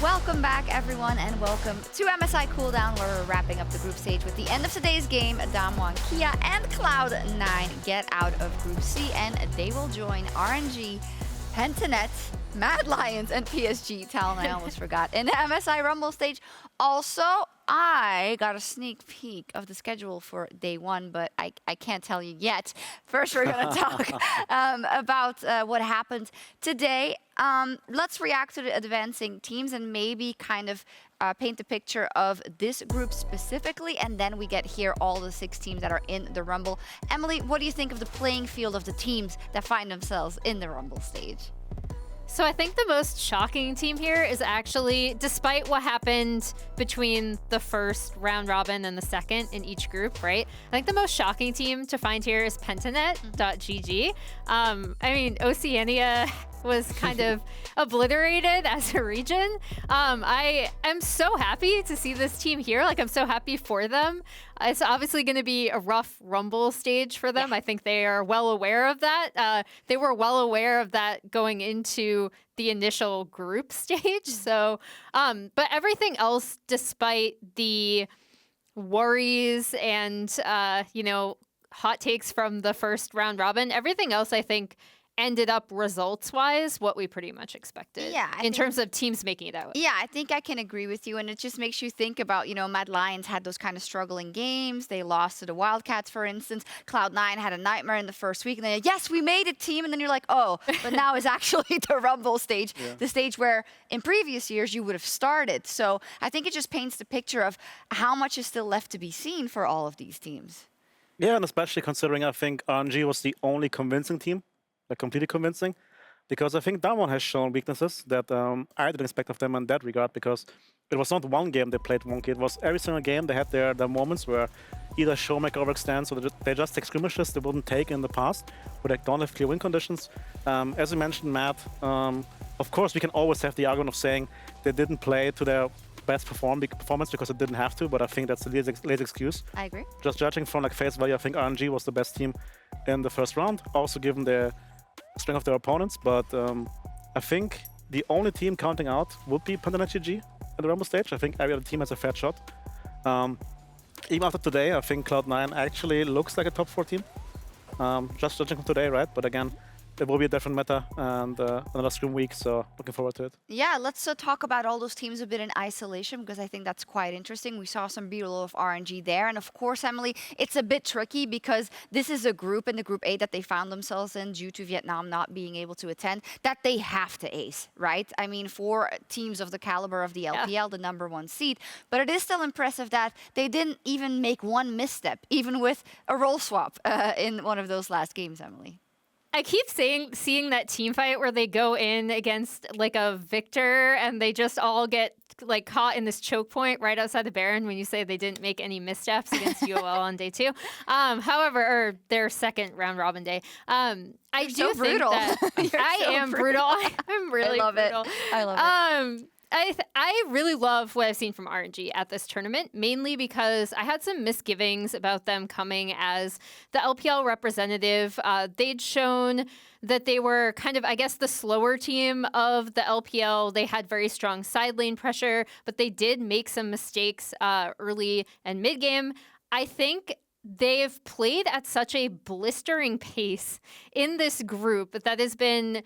Welcome back, everyone, and welcome to MSI Cooldown, where we're wrapping up the group stage with the end of today's game. DAMWON Kia and Cloud9 get out of Group C, and they will join RNG, Pentanet, Mad Lions, and PSG. Talon, I almost forgot, in the MSI Rumble stage. Also, I got a sneak peek of the schedule for day one, but I can't tell you yet. First, we're going to talk about what happened today. Let's react to the advancing teams and maybe kind of paint a picture of this group specifically, and then we get here all the 6 teams that are in the Rumble. Emily, what do you think of the playing field of the teams that find themselves in the Rumble stage? So I think the most shocking team here is actually, despite what happened between the first round robin and the second in each group, right? I think the most shocking team to find here is Pentanet.gg. I mean, Oceania was kind of obliterated as a region. I am so happy to see this team here. Like, I'm so happy for them. It's obviously going to be a rough Rumble stage for them. Yeah. I think they are well aware of that. They were well aware of that going into the initial group stage. So, but everything else, despite the worries and, you know, hot takes from the first round robin, everything else, I think, ended up results-wise what we pretty much expected. Yeah, in terms of teams making it out. Yeah, I think I can agree with you, and it just makes you think about, you know, Mad Lions had those kind of struggling games. They lost to the Wildcats, for instance. Cloud9 had a nightmare in the first week, and then, yes, we made it, team, and then you're like, oh, but now is actually the Rumble stage, the stage where in previous years you would have started. So I think it just paints the picture of how much is still left to be seen for all of these teams. Yeah, and especially considering I think RNG was the only convincing team. Like completely convincing, because I think DAMWON has shown weaknesses that I didn't expect of them in that regard, because it was not one game they played wonky. It was every single game they had their moments where either Showmaker overextends or they just take skirmishes they wouldn't take in the past, where they don't have clear win conditions. As you mentioned, Matt, of course we can always have the argument of saying they didn't play to their best performance because it didn't have to, but I think that's a lazy excuse. I agree. Just judging from like face value, I think RNG was the best team in the first round, also given their strength of their opponents, but I think the only team counting out would be Pentanet.gg at the Rumble stage. I think every other team has a fair shot. Even after today, I think Cloud9 actually looks like a top 4 team. Just judging from today, right? But again, it will be a different meta and another Scrim week, so looking forward to it. Yeah, let's talk about all those teams a bit in isolation, because I think that's quite interesting. We saw some B-roll of RNG there, and of course, Emily, it's a bit tricky because this is a group in the Group A that they found themselves in due to Vietnam not being able to attend, that they have to ace, right? I mean, for teams of the caliber of the LPL, the #1 seed, but it is still impressive that they didn't even make one misstep, even with a role swap in one of those last games, Emily. I keep seeing that team fight where they go in against like a victor and they just all get like caught in this choke point right outside the Baron when you say they didn't make any missteps against UOL on day 2. However, or their second round robin day. I do think that I am brutal. I'm really brutal. I love it. I really love what I've seen from RNG at this tournament, mainly because I had some misgivings about them coming as the LPL representative. They'd shown that they were kind of, I guess, the slower team of the LPL. They had very strong side lane pressure, but they did make some mistakes early and mid-game. I think they've played at such a blistering pace in this group that has been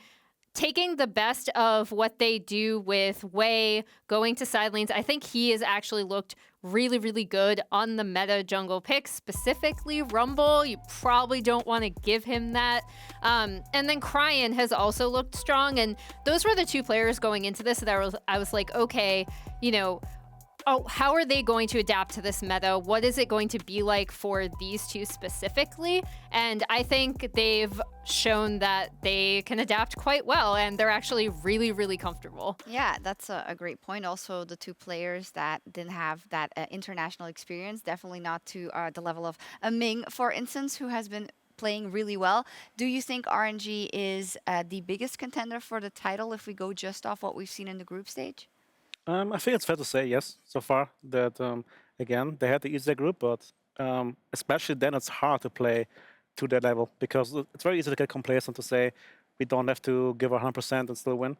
taking the best of what they do with Wei, going to side lanes. I think he has actually looked really, really good on the meta jungle picks, specifically Rumble. You probably don't want to give him that. And then Cryan has also looked strong. And those were the 2 players going into this that I was like, okay, you know, oh, how are they going to adapt to this meta? What is it going to be like for these 2 specifically? And I think they've shown that they can adapt quite well, and they're actually really, really comfortable. Yeah, that's a great point. Also, the 2 players that didn't have that international experience, definitely not to the level of Ming, for instance, who has been playing really well. Do you think RNG is the biggest contender for the title if we go just off what we've seen in the group stage? I think it's fair to say yes, so far, that, again, they had the easier group, but especially then it's hard to play to that level, because it's very easy to get complacent to say we don't have to give 100% and still win.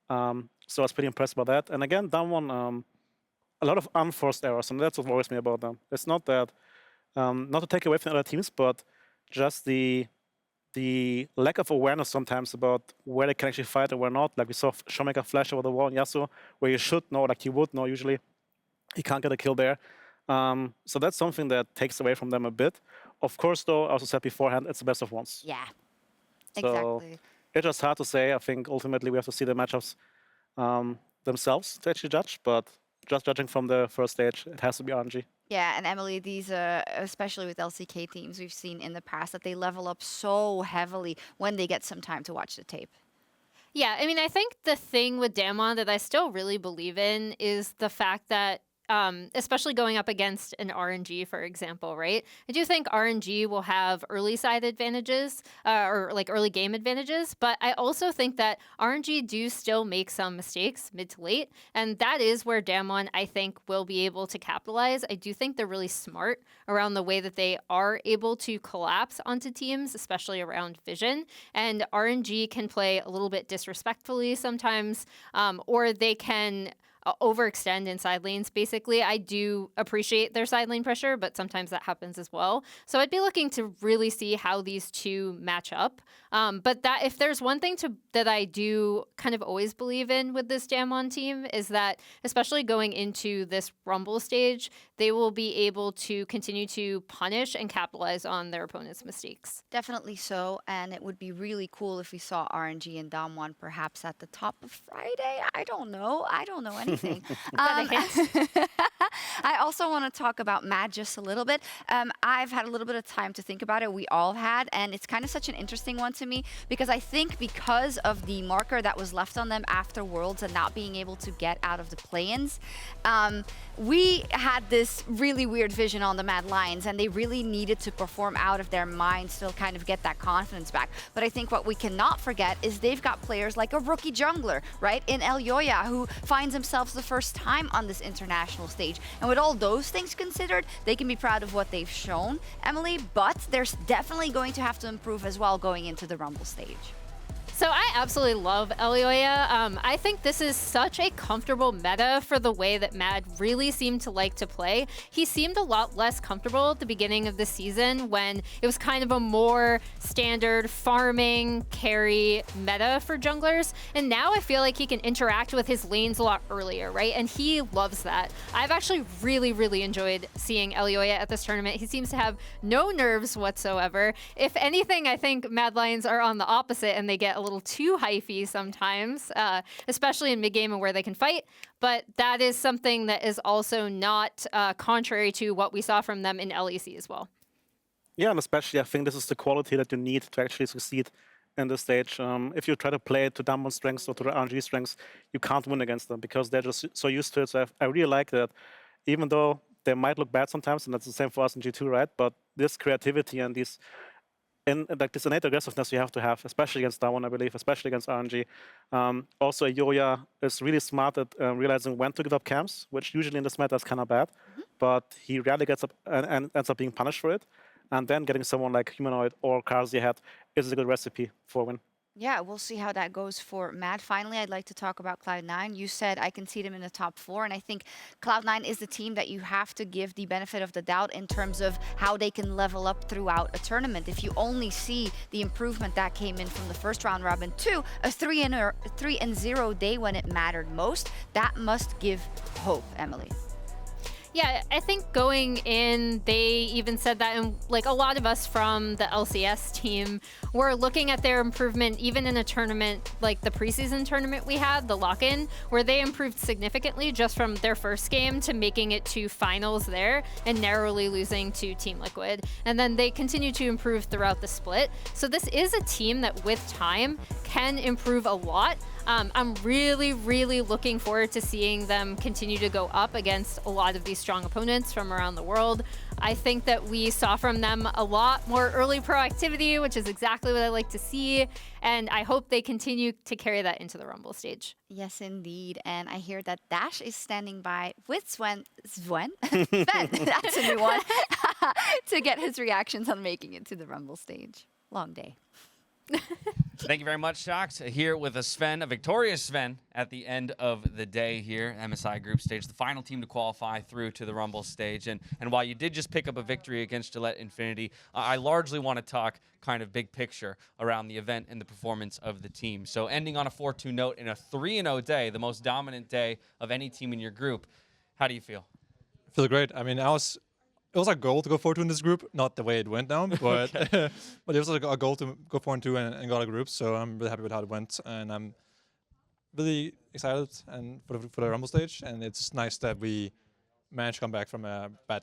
So I was pretty impressed by that. And again, DAMWON, a lot of unforced errors, and that's what worries me about them. It's not that, not to take away from the other teams, but just the lack of awareness sometimes about where they can actually fight and where not. Like we saw Showmaker flash over the wall in Yasuo, where you should know, like you would know usually. He can't get a kill there. So that's something that takes away from them a bit. Of course, though, I also said beforehand, it's the best of ones. Yeah, So exactly. it's just hard to say. I think ultimately we have to see the matchups themselves to actually judge, but just judging from the first stage, it has to be RNG. Yeah, and Emily, these, especially with LCK teams, we've seen in the past that they level up so heavily when they get some time to watch the tape. Yeah, I mean, I think the thing with DAMWON that I still really believe in is the fact that, especially going up against an RNG, for example, right? I do think RNG will have early side advantages, or like early game advantages, but I also think that RNG do still make some mistakes mid to late, and that is where DAMWON, I think, will be able to capitalize. I do think they're really smart around the way that they are able to collapse onto teams, especially around vision, and RNG can play a little bit disrespectfully sometimes, or they can overextend in side lanes. Basically, I do appreciate their side lane pressure, but sometimes that happens as well. So I'd be looking to really see how these two match up. But that if there's one thing that I do kind of always believe in with this DAMWON team is that, especially going into this Rumble stage, they will be able to continue to punish and capitalize on their opponent's mistakes. Definitely so, and it would be really cool if we saw RNG and DAMWON perhaps at the top of Friday. I don't know anything. I also want to talk about Mad just a little bit. I've had a little bit of time to think about it. We all had, and it's kind of such an interesting one to me because I think because of the marker that was left on them after Worlds and not being able to get out of the play-ins, we had this really weird vision on the Mad Lions, and they really needed to perform out of their minds to kind of get that confidence back. But I think what we cannot forget is they've got players like a rookie jungler, right, in Elyoya, who finds himself the first time on this international stage. And with all those things considered, they can be proud of what they've shown, Emily, but there's definitely going to have to improve as well going into the Rumble stage. So I absolutely love Elyoya. I think this is such a comfortable meta for the way that Mad really seemed to like to play. He seemed a lot less comfortable at the beginning of the season when it was kind of a more standard farming carry meta for junglers. And now I feel like he can interact with his lanes a lot earlier, right? And he loves that. I've actually really enjoyed seeing Elyoya at this tournament. He seems to have no nerves whatsoever. If anything, I think Mad Lions are on the opposite and they get a little too hyphy sometimes, especially in mid-game and where they can fight. But that is something that is also not contrary to what we saw from them in LEC as well. Yeah, and especially I think this is the quality that you need to actually succeed in this stage. If you try to play it to DAMWON strengths or to the RNG strengths, you can't win against them because they're just so used to it. So I really like that, even though they might look bad sometimes, and that's the same for us in G2, right? But this creativity and these like this innate aggressiveness you have to have, especially against DAMWON, I believe, especially against RNG. Also, Elyoya is really smart at realizing when to give up camps, which usually in this meta is kind of bad, but he rarely gets up and ends up being punished for it. And then getting someone like Humanoid or Karzi ahead is a good recipe for a win. Yeah, we'll see how that goes for Mad. Finally, I'd like to talk about Cloud9. You said I can see them in the top 4, and I think Cloud9 is the team that you have to give the benefit of the doubt in terms of how they can level up throughout a tournament. If you only see the improvement that came in from the first round robin to a 3-0 day when it mattered most, that must give hope, Emily. Yeah, I think going in, they even said that, and like a lot of us from the LCS team were looking at their improvement even in a tournament like the preseason tournament we had, the lock-in, where they improved significantly just from their first game to making it to finals there and narrowly losing to Team Liquid. And then they continue to improve throughout the split. So this is a team that with time can improve a lot. I'm really looking forward to seeing them continue to go up against a lot of these strong opponents from around the world. I think that we saw from them a lot more early proactivity, which is exactly what I like to see. And I hope they continue to carry that into the Rumble stage. Yes, indeed. And I hear that Dash is standing by with Sven, that's a new one, to get his reactions on making it to the Rumble stage. Long day. Thank you very much, Sjokz. Here with a Sven, a victorious Sven, at the end of the day here, MSI Group stage, the final team to qualify through to the Rumble stage. And while you did just pick up a victory against Gillette Infinity, I largely want to talk kind of big picture around the event and the performance of the team. So ending on a 4-2 note in a 3-0 day, the most dominant day of any team in your group, how do you feel? I feel great. I mean, it was our goal to go 4-2 in this group, not the way it went down, but but it was like a goal to go 4-2 and got a group. So I'm really happy with how it went, and I'm really excited and for the Rumble stage. And it's nice that we managed to come back from a bad,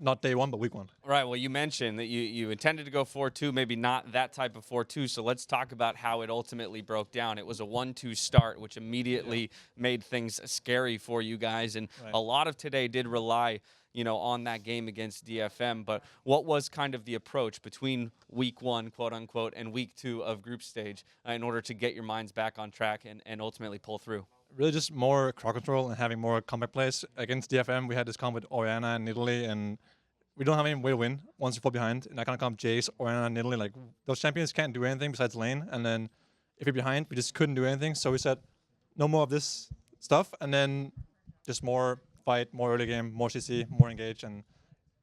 not day one, but week one. Right. Well, you mentioned that you intended to go 4-2, maybe not that type of 4-2. So let's talk about how it ultimately broke down. It was a 1-2 start, which immediately made things scary for you guys, and a lot of today did rely, on that game against DFM. But what was kind of the approach between week one, quote unquote, and week 2 of group stage in order to get your minds back on track and ultimately pull through? Really just more crowd control and having more comeback plays. Against DFM, we had this comp with Orianna and Italy, and we don't have any way to win once you fall behind. And that kind of comp, Jace, Orianna, and Italy, like, those champions can't do anything besides lane. And then if you're behind, we just couldn't do anything. So we said, no more of this stuff, and then just more fight, more early game, more CC, more engage, and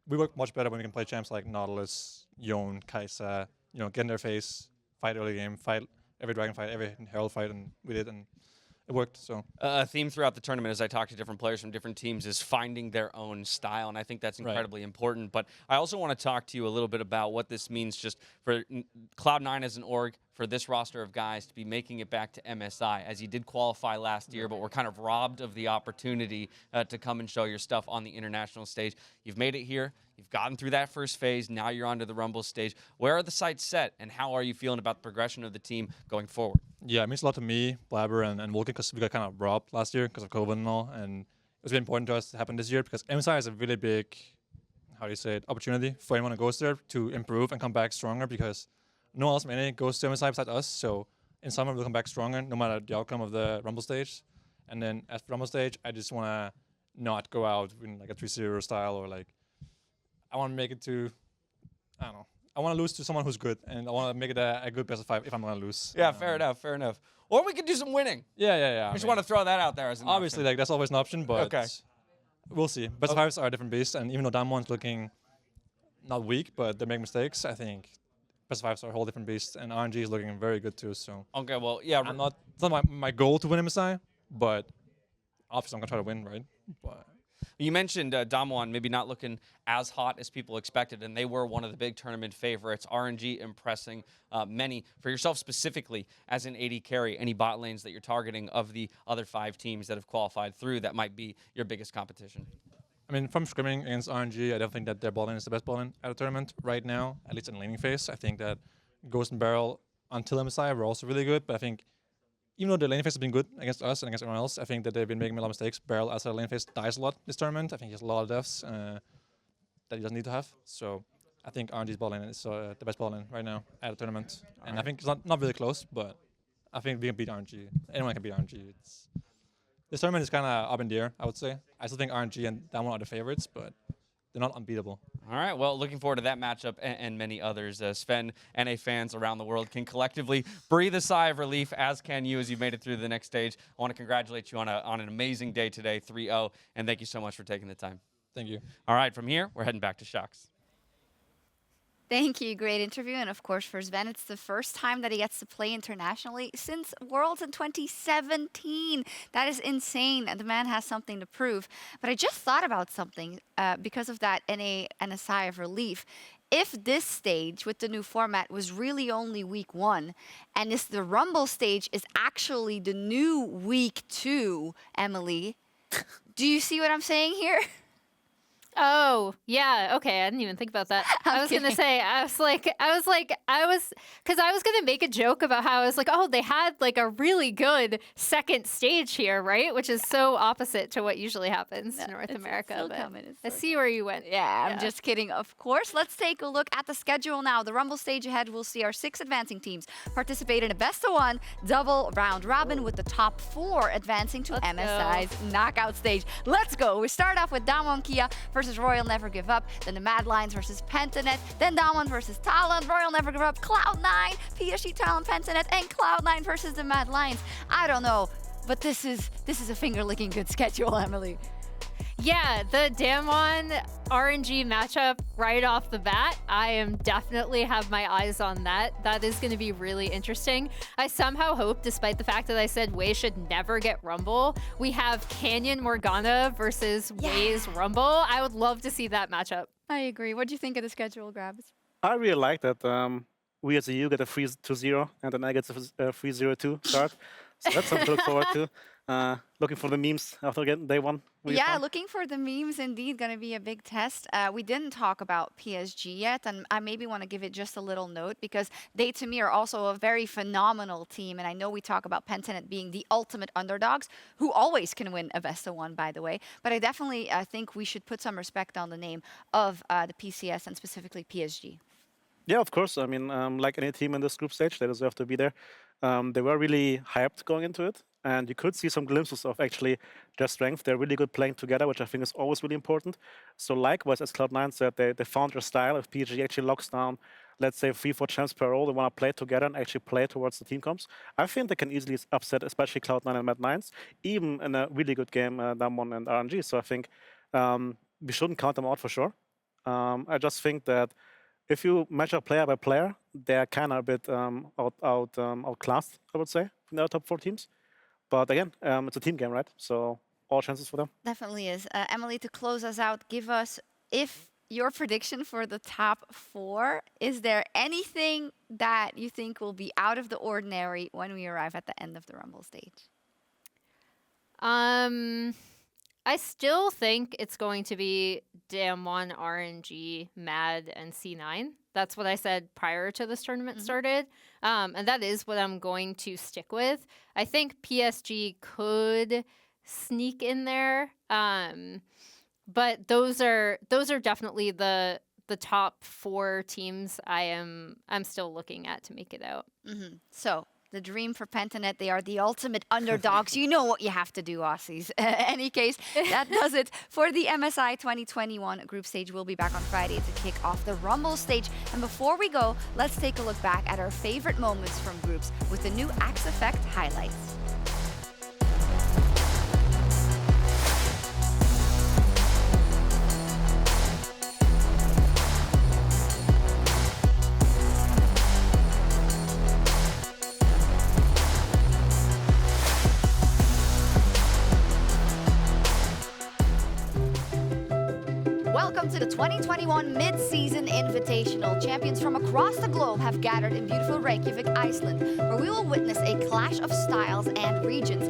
we work much better when we can play champs like Nautilus, Yone, Kai'Sa, get in their face, fight early game, fight every dragon fight, every herald fight, and we did, and it worked. So a theme throughout the tournament, as I talk to different players from different teams, is finding their own style, and I think that's incredibly important. But I also want to talk to you a little bit about what this means just for Cloud9 as an org, for this roster of guys to be making it back to MSI, as you did qualify last year, but were kind of robbed of the opportunity to come and show your stuff on the international stage. You've made it here. You've gotten through that first phase. Now you're onto the Rumble stage. Where are the sights set, and how are you feeling about the progression of the team going forward? Yeah, it means a lot to me, Blaber, and Vulcan, because we got kind of robbed last year because of COVID and all, and it was really important to us to happen this year because MSI is a really big, opportunity for anyone who goes there to improve and come back stronger, because no one else many goes to MSI besides us. So in summer we'll come back stronger no matter the outcome of the Rumble stage. And then at the Rumble stage, I just want to not go out in like a 3-0 style, or like I want to make it to, I don't know. I want to lose to someone who's good, and I want to make it a good best of 5 if I'm going to lose. Yeah, fair enough. Or we could do some winning. Yeah. I just want to throw that out there as an obviously, option. that's always an option, but we'll see. Best of 5s are a different beast, and even though DAMWON's looking not weak, but they make mistakes, I think best of 5s are a whole different beast, and RNG is looking very good too. So okay, well, yeah, it's not my goal to win MSI, but obviously I'm gonna try to win, right? But you mentioned DAMWON maybe not looking as hot as people expected, and they were one of the big tournament favorites. RNG impressing many. For yourself specifically, as an AD carry, any bot lanes that you're targeting of the other 5 teams that have qualified through that might be your biggest competition? I mean, from scrimming against RNG, I don't think that their bot lane is the best bot lane at the tournament right now, at least in laning phase. I think that Ghost and Barrel until MSI were also really good, but I think even though the lane phase has been good against us and against everyone else, I think that they've been making a lot of mistakes. Barrel outside the lane phase dies a lot this tournament. I think he has a lot of deaths that he doesn't need to have. So I think RNG's bot lane is the best bot lane right now at the tournament. And I think it's not really close, but I think we can beat RNG. Anyone can beat RNG. This tournament is kind of up in the air, I would say. I still think RNG and DAMWON are the favorites, but they're not unbeatable. All right, well, looking forward to that matchup and many others. Sven, NA fans around the world can collectively breathe a sigh of relief, as can you, as you've made it through the next stage. I want to congratulate you on an amazing day today, 3-0, and thank you so much for taking the time. Thank you. All right, from here, we're heading back to Sjokz. Thank you. Great interview. And of course, for Sven, it's the first time that he gets to play internationally since Worlds in 2017. That is insane. And the man has something to prove. But I just thought about something because of that NA and a sigh of relief. If this stage with the new format was really only week 1, and the Rumble stage is actually the new week 2, Emily, do you see what I'm saying here? Oh, yeah. Okay. I didn't even think about that. I was going to say, because I was going to make a joke about how I was like, oh, they had like a really good second stage here, right? Which is so opposite to what usually happens in North America. I see where you went. Yeah, I'm just kidding. Of course. Let's take a look at the schedule now. The Rumble stage ahead, we'll see our 6 advancing teams participate in a best-of-1 double round robin with the top 4 advancing to MSI's knockout stage. Let's go. We start off with DAMWON Kia. For versus Royal Never Give Up, then the Mad Lions versus Pentanet, then DAMWON versus Talon, Royal Never Give Up, Cloud9, PSG, Talon, Pentanet, and Cloud9 versus the Mad Lions. I don't know, but this is a finger-licking good schedule, Emily. Yeah, the DAMWON RNG matchup right off the bat, I am definitely have my eyes on that. That is going to be really interesting. I somehow hope, despite the fact that I said Wei should never get Rumble, we have Canyon Morgana versus Wei's Rumble. I would love to see that matchup. I agree. What do you think of the schedule, Grabbz? I really like that we as a EU get a 3-2-0 and then I get a 3-0-2 start. So that's something to look forward to. Looking for the memes after getting day one. Yeah, looking for the memes, indeed, going to be a big test. We didn't talk about PSG yet, and I maybe want to give it just a little note because they, to me, are also a very phenomenal team. And I know we talk about Pentanet being the ultimate underdogs, who always can win a Best of One, by the way. But I definitely think we should put some respect on the name of the PCS and specifically PSG. Yeah, of course. I mean, like any team in this group stage, they deserve to be there. They were really hyped going into it, and you could see some glimpses of actually their strength. They're really good playing together, which I think is always really important. So likewise, as Cloud9 said, they found their style. If PSG actually locks down, let's say 3-4 champs per roll, they want to play together and actually play towards the team comps, I think they can easily upset, especially Cloud9 and Mad Lions, even in a really good game, DAMWON and RNG. So I think we shouldn't count them out for sure. I just think that if you measure player by player, they're kind of a bit outclassed, I would say, from the top 4 teams. But again, it's a team game, right? So all chances for them. Definitely is. Emily, to close us out, give us, if your prediction for the top 4, is there anything that you think will be out of the ordinary when we arrive at the end of the Rumble stage? I still think it's going to be DAMWON, RNG, MAD, and C9. That's what I said prior to this tournament started. And that is what I'm going to stick with. I think PSG could sneak in there. But those are definitely the top 4 teams I'm still looking at to make it out. So the dream for Pentanet, they are the ultimate underdogs. You know what you have to do, Aussies. Any case, that does it for the MSI 2021 group stage. We'll be back on Friday to kick off the Rumble stage. And before we go, let's take a look back at our favorite moments from groups with the new Axe Effect highlights. Welcome to the 2021 Mid-Season Invitational. Champions from across the globe have gathered in beautiful Reykjavik, Iceland, where we will witness a clash of styles and regions.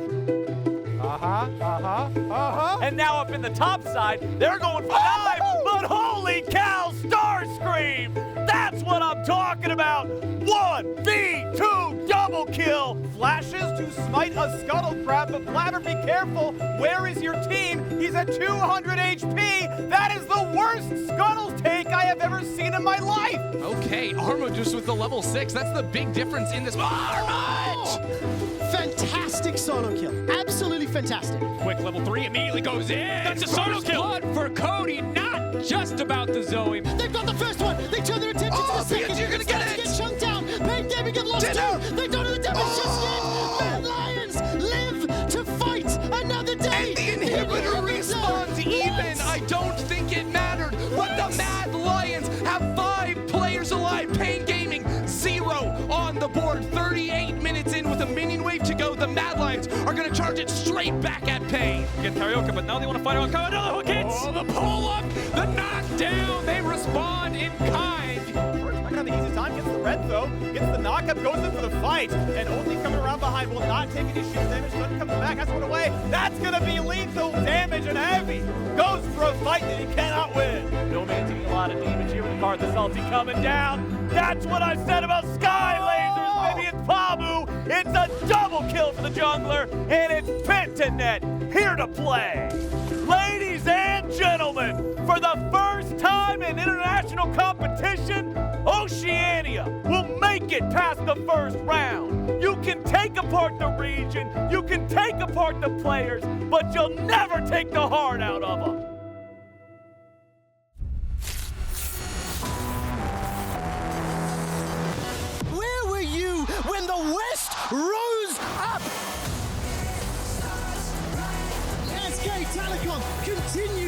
And now up in the top side, they're going for 9, but holy cow, Starscream! That's what I'm talking about! 1v2 double kill! Flashes to smite a Scuttle Crab, but Blaber, be careful! Where is your team? He's at 200 HP! That is the worst Scuttle take I have ever seen in my life! Okay, Armo just with the level 6. That's the big difference in this. Armo! Fantastic solo kill. Absolutely fantastic. Quick level 3 immediately goes in. That's a solo kill. Blood for Cody, not just about the Zoe. They've got the first one. They turn their attention to the second. You're gonna get it. Get chunked down. Pain Gaming have lost 2. They don't have the damage just yet. Mad Lions live to fight another day. And the inhibitor respawns even. I don't think it mattered. But the Mad Lions have 5 players alive. Pain Gaming 0 on the board. 38 minutes in with a minion wave to go. The Mad Lions are going to charge it straight back at Pain. Get Karioka, but now they want to fight out. Another hook hits! Oh, the pull-up, the knockdown. They respond in kind. Not gonna have the easy time, gets the red though, gets the knockup, goes in for the fight, and only coming around behind will not take any shield damage, doesn't come back, has one away. That's gonna be lethal damage and heavy. Goes for a fight that he cannot win. No man taking a lot of damage here with the card, the salty coming down. That's what I said about Sky Lasers, maybe it's Pabu. It's a double kill for the jungler, and it's Pentanet here to play. Ladies and gentlemen, for the first time in international competition, Oceania will make it past the first round. You can take apart the region, you can take apart the players, but you'll never take the heart out of them. DAMWON continue